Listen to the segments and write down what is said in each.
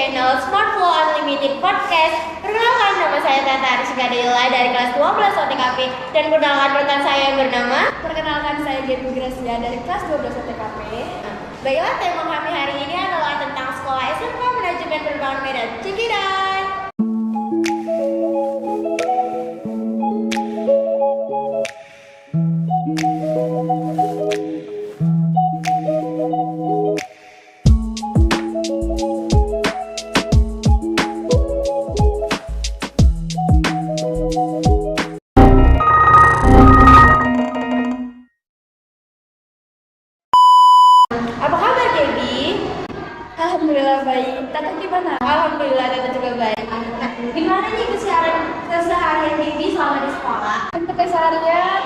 channel Smart Flow Unlimited Podcast. Perkenalkan, nama saya Tata Arsika Deila dari kelas 12 OTKP. Dan perkenalkan rekan saya yang bernama. Perkenalkan, saya Dewi Gracia dari kelas 12 OTKP. Baiklah, tema kami hari ini adalah tentang sekolah SMK Manajemen Penerbangan Medan. Check it out! Apa kabar Debbie? Alhamdulillah baik. Tata gimana? Alhamdulillah Tata juga baik. Nah, gimana nih keseharian Debbie selama di sekolah? Untuk keseharian,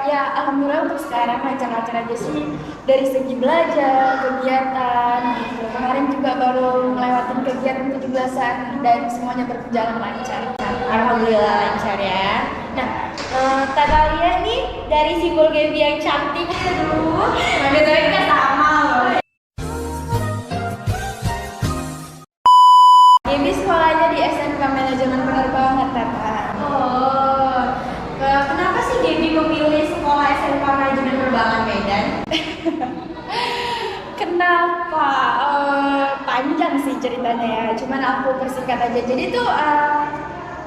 ya alhamdulillah untuk sekarang lancar-lancar aja sih. Dari segi belajar, kegiatan, gitu. Kemarin juga baru ngelewatin kegiatan 17-an dan semuanya berjalan lancar. Alhamdulillah lancar ya. Nah, Tata lihat nih dari simbol Debbie yang cantik. Aduh, betul kita sama loh. Debbie sekolahnya di SMK Manajemen Penerbangan, Tata. Oh, kenapa sih Debbie memilih sekolah SMK Manajemen Penerbangan Medan? Kenapa? Panjang sih ceritanya ya. Cuman aku persingkat aja. Jadi tuh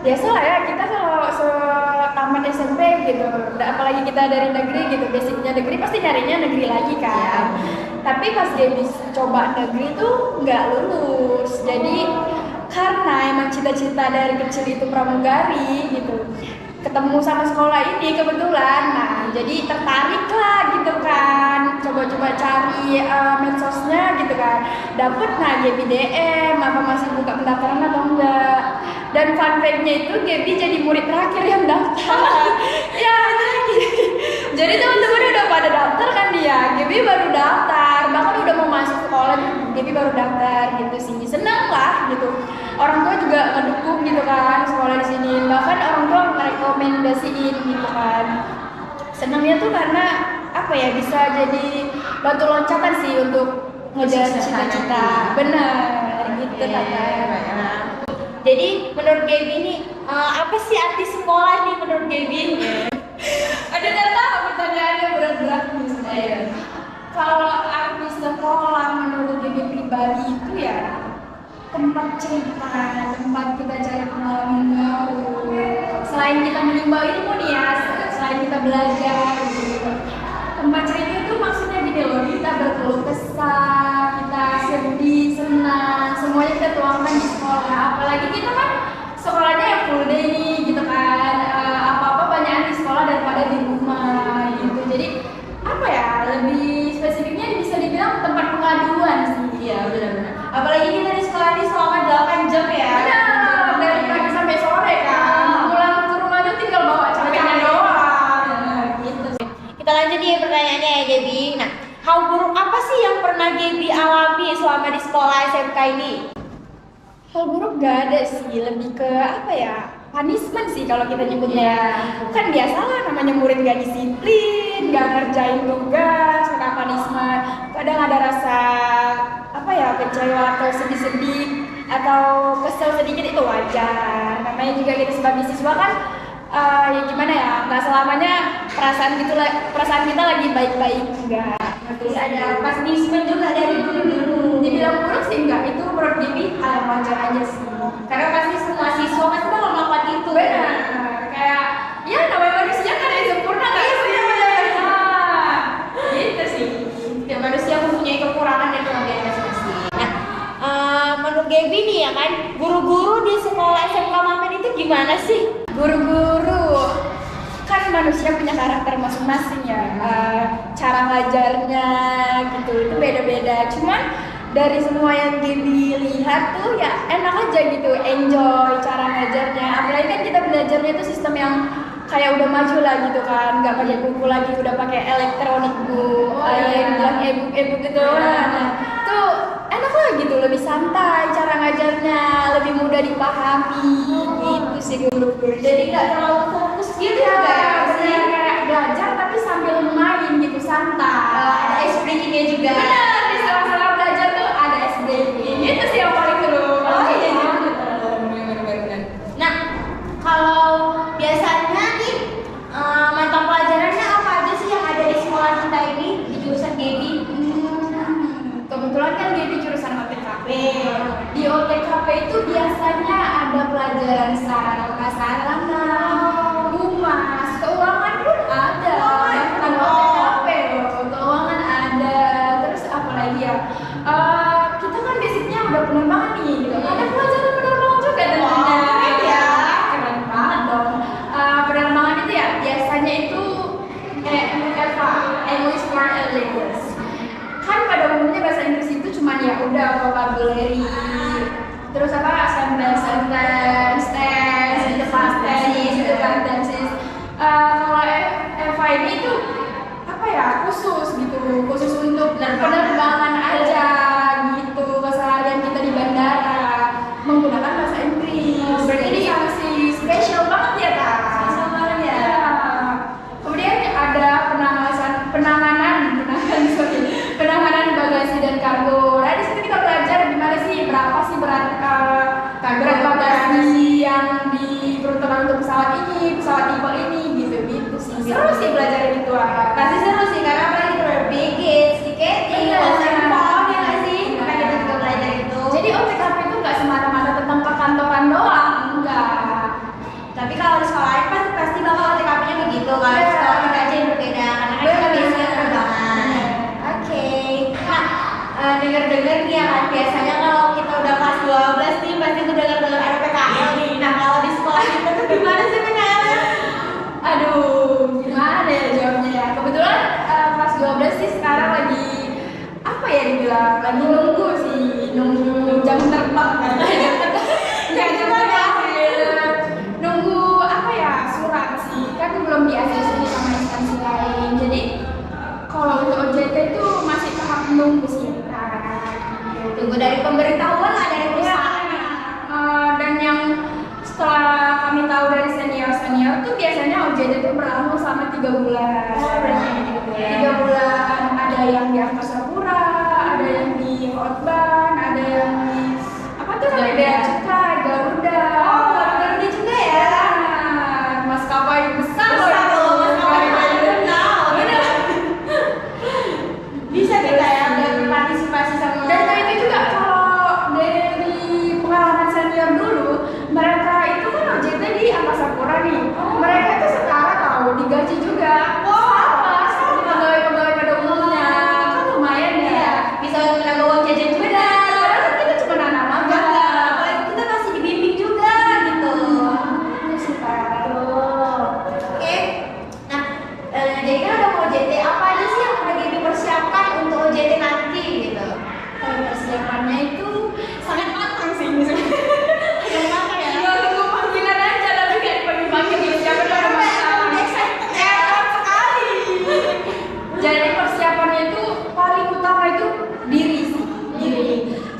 biasalah ya, kita kalau tamat SMP gitu, apalagi kita dari negeri gitu, basicnya negeri pasti nyarinya negeri lagi kan. Tapi pas Debbie coba negeri tuh nggak lulus. Jadi karena emang cita-cita dari kecil itu pramugari gitu, ketemu sama sekolah ini kebetulan, nah jadi tertarik lah gitu kan, coba-coba cari medsosnya gitu kan, dapet nah Debbie DM apa masih buka pendaftaran atau enggak. Dan fun fact-nya itu Debbie jadi murid terakhir yang daftar. Ya jadi teman-teman udah pada daftar kan dia, Debbie baru daftar, bahkan udah mau masuk sekolah Debbie baru daftar gitu sih. Senang lah gitu, orang tua juga ngedukung gitu kan sekolah di sini, bahkan orang tua merekomendasiin gitu kan. Senangnya tuh karena apa ya, bisa jadi batu loncatan sih untuk ngejar cita-cita. Benar gitu Tata. Jadi menurut Debbie nih, apa sih arti sekolah nih menurut Debbie? Ada data pertanyaannya berat-berat nih saya. Kalau arti sekolah menurut Debbie pribadi itu ya tempat cerita, tempat kita cari pengalaman baru. Selain kita menimba ilmu nih ya, selain kita belajar gitu. Tempat cerita itu maksudnya gini loh, kita berkeluh kesah, kita sedih, senang, semuanya kita tuangkan di sekolah. Apalagi kita kan sekolahnya yang full day nih gitu kan, apa-apa banyakan di sekolah daripada di rumah gitu. Jadi apa ya, lebih spesifiknya bisa dibilang tempat pengaduan sih. Iya benar-benar. Apalagi kita di sekolah ini selama 8 jam ya. Benar, dari pagi sampai sore kan. Pulang ke rumah tuh tinggal bawa capeknya doang. Gitu sih. Kita lanjut nih pertanyaannya ya Debbie. Nah, hal buruk apa sih yang pernah Debbie alami selama di sekolah SMK ini? Hal buruk gak ada sih, lebih ke apa ya, punishment sih kalau kita nyebutnya. Kan biasalah namanya murid gak disiplin, gak ngerjain tugas, suka punishment. Kadang ada rasa apa ya, kecewa atau sedih-sedih atau kesel sedikit, itu wajar. Namanya juga kita sebagai siswa kan ya gimana ya, nggak selamanya perasaan kita lagi baik-baik, enggak. Terus ada punishment juga dari guru-guru. Dibilang buruk sih enggak, itu menurut Debbie hal yang wajar aja sih. Karena pasti semua siswa pasti bakal melakukan itu. Benar, kayak ya namanya manusia kan ada yang sempurna nggak sih? Gitu sih. Setiap manusia mempunyai kekurangan dan kelebihan masing-masing. Nah, menurut Debbie nih ya kan, guru-guru di sekolah SMK Mamen itu gimana sih? Guru-guru kan manusia punya karakter masing-masing ya, cara ngajarnya gitu itu beda-beda. Cuman dari semua yang dilihat tuh ya enak aja gitu, enjoy cara ngajarnya. Apalagi kan kita belajarnya itu sistem yang kayak udah maju lah gitu kan, nggak pakai buku lagi, udah pakai elektronik book, yang bilang e-book gitu. Nah, tuh enak lah gitu, lebih santai cara ngajarnya, lebih mudah dipahami gitu sih guru-guru. Jadi nggak terlalu fokus gitu ya, kayak belajar tapi sambil main gitu, santai. Ada ice breaking-nya juga. Benar, di sela-sela belajar tuh ada ice breaking. Itu sih yang paling seru. nih gitu. Ada pelajaran penerbangan juga tentunya. Keren ya. Keren banget dong. Penerbangan itu ya biasanya itu EVA, English Foreign Language. Kan pada umumnya bahasa Inggris itu cuma ya udah vocabulary, terus apa sentence, tense, gitu past tense, gitu kan tenses. Kalau EVA ini itu apa ya khusus gitu, khusus untuk penerbangan aja gitu, keseharian kita di bandara menggunakan bahasa Inggris. Berarti Jadi masih spesial banget ya kak. Spesial banget ya. Kemudian ada penanganan bagasi dan kargo. Nah di situ kita belajar gimana sih berapa sih berat bagasi yang diperuntukkan untuk pesawat tipe ini gitu sih. Seru sih belajar itu. Pasti seru sih karena apalagi itu ada baggage, ticketing, konsen form ya nggak sih? Makanya kita juga belajar itu. Jadi OTKP itu nggak semata-mata tentang perkantoran doang, enggak. Tapi kalau di sekolah lain pasti bakal TKP-nya begitu. Kalau di sekolah kita aja yang berbeda karena kan kita biasanya penerbangan. Oke. Nah, dengar-dengar nih ya kan biasanya kalau kita udah kelas 12 nih pasti tuh dengar-dengar RPKL nih. Nah, kalau di sekolah kita tuh gimana sih PKL-nya? Aduh, gimana ya jawabnya ya? Kebetulan kelas 12 sih sekarang lagi apa ya dibilang? Lagi nunggu sih, nunggu jam terbang kan. Nggak juga ya. Nunggu apa ya? Surat sih. Kan belum di ACC sama instansi lain. Jadi kalau untuk OJT itu masih tahap nunggu sih. Tunggu dari pemberitahuan lah dari perusahaan. Dan yang setelah kami tahu dari senior tuh biasanya OJT itu berlangsung selama 3 bulan. Oh, berarti 3 bulan. 3 bulan, ada yang di Angkasa Pura, ada yang di Hotban, ada yang di apa tuh namanya Bea Cukai, Garuda. Oh, Garuda juga ya. Maskapai besar Besar loh, maskapai terkenal. Bener. Bisa kita ya berpartisipasi sama. Dan itu juga kalau dari pengalaman senior dulu, mereka itu kan OJT di Angkasa Pura nih. Mereka itu setara tahu digaji juga. Sama seperti pegawai-pegawai pada umumnya. Kan lumayan ya. Bisa menambah uang jajan juga. Benar, kita cuma anak magang. Apalagi kita masih dibimbing juga gitu. Itu sih Pak. Oke. Nah, jadi kan udah mau OJT, apa aja sih yang udah dipersiapkan untuk OJT nanti gitu? Persiapannya itu sangat matang sih. Yang mana ya? Ya tunggu panggilan aja, tapi kayak dipanggil gitu. Siapa tuh ada masalah. sekali. Jadi persiapannya itu paling utama itu diri sih, diri.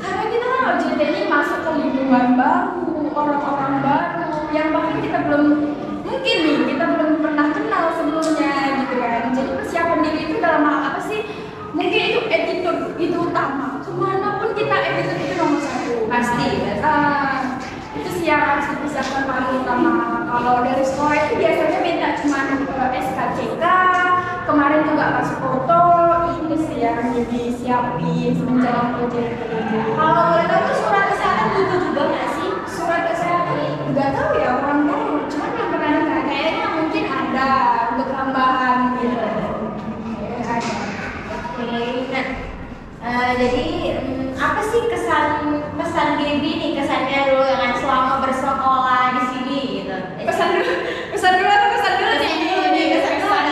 Karena kita kan OJT ini masuk ke lingkungan baru, orang-orang baru yang bahkan kita belum mungkin nih kita belum pernah kenal sebelumnya gitu kan. Jadi persiapan diri itu dalam hal apa sih? Mungkin itu attitude itu utama. Kemanapun kita attitude itu nomor 1. Pasti. Itu sih yang harus dipersiapkan paling utama. Kalau dari sekolah itu biasanya minta cuma SKCK, kemarin juga pas foto, ini sih yang disiapin menjelang OJT. Kalau boleh tahu tuh surat kesehatan butuh juga nggak sih? Surat kesehatan nggak tahu ya orang tahu, cuma yang pernah dengar kayaknya mungkin ada untuk tambahan gitu. Ada. Oke. Nah, jadi apa sih pesan Gaby nih kesannya dulu yang selama bersekolah di sini gitu? Pesan dulu atau kesan dulu nih? Kesan dulu ya.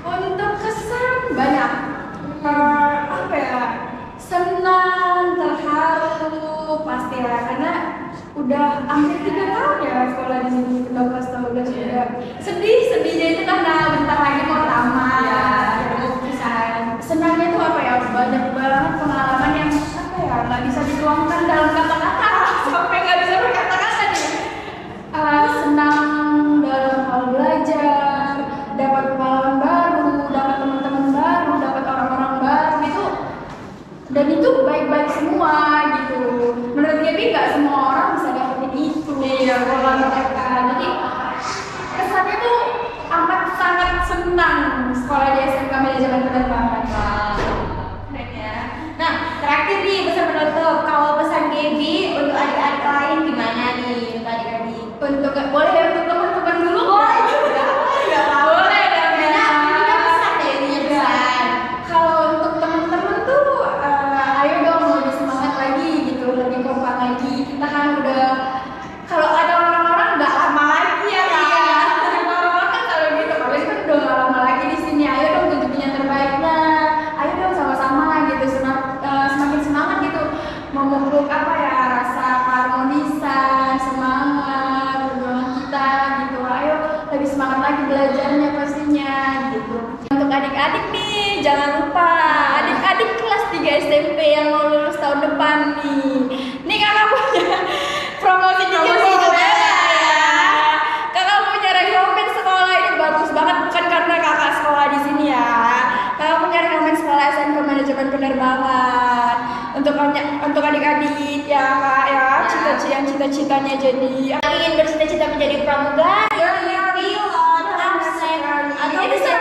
Untuk kesan banyak. Apa ya? Senang, terharu, pasti ya karena udah hampir 3 tahun ya sekolah di sini, udah kelas 12 sudah. Sedihnya itu karena bentar lagi mau tamat. Senangnya itu apa ya? Banyak banget pengalaman yang apa ya? Nggak bisa dituangkan dalam kata-kata, sampai nggak bisa berkata-kata nih. Senang dalam hal belajar, dapat pengalaman baru, dapat teman-teman baru, dapat orang-orang baru itu, dan itu baik-baik semua gitu. Menurut Gaby nggak semua orang bisa dapetin itu. Iya, kalau mereka. Jadi kesannya tuh amat sangat senang sekolah di SMK Manajemen Penerbangan. Keren ya. Nah, terakhir nih pesan penutup. Kalau pesan Gaby untuk adik-adik lain gimana nih untuk adik-adik? Untuk boleh ya untuk teman-teman dulu? Boleh juga. Boleh dong ya. Ini pesan ya, ini pesan. Kalau untuk teman-teman tuh, ayo dong lebih semangat lagi gitu. penerbangan. Untuk adik-adik ya kak ya, cita-citanya jadi ingin bercita-cita menjadi pramugari, pilot, absen, atau bisa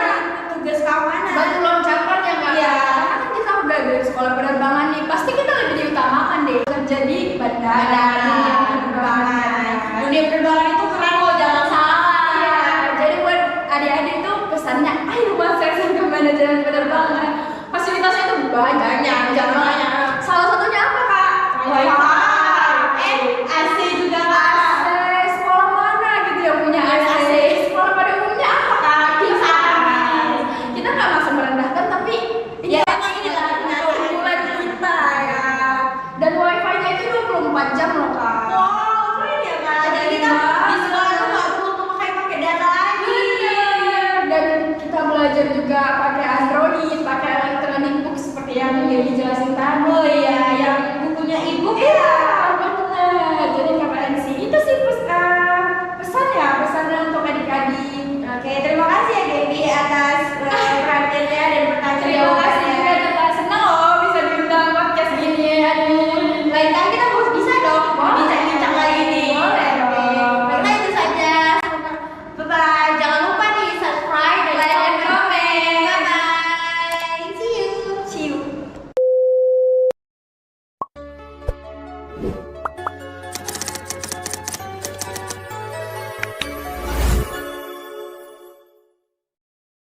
tugas keamanan. batu loncatan yang nggak Iya. karena kan kita udah dari sekolah penerbangan nih, pasti kita lebih diutamakan deh kerja di bandara. Dunia penerbangan itu keren loh, jangan salah. Iya, jadi buat adik-adik tuh pesannya, ayo masuk ke manajemen penerbangan. Fasilitasnya tuh banyak. Banyak. Salah satunya apa kak? Wifi.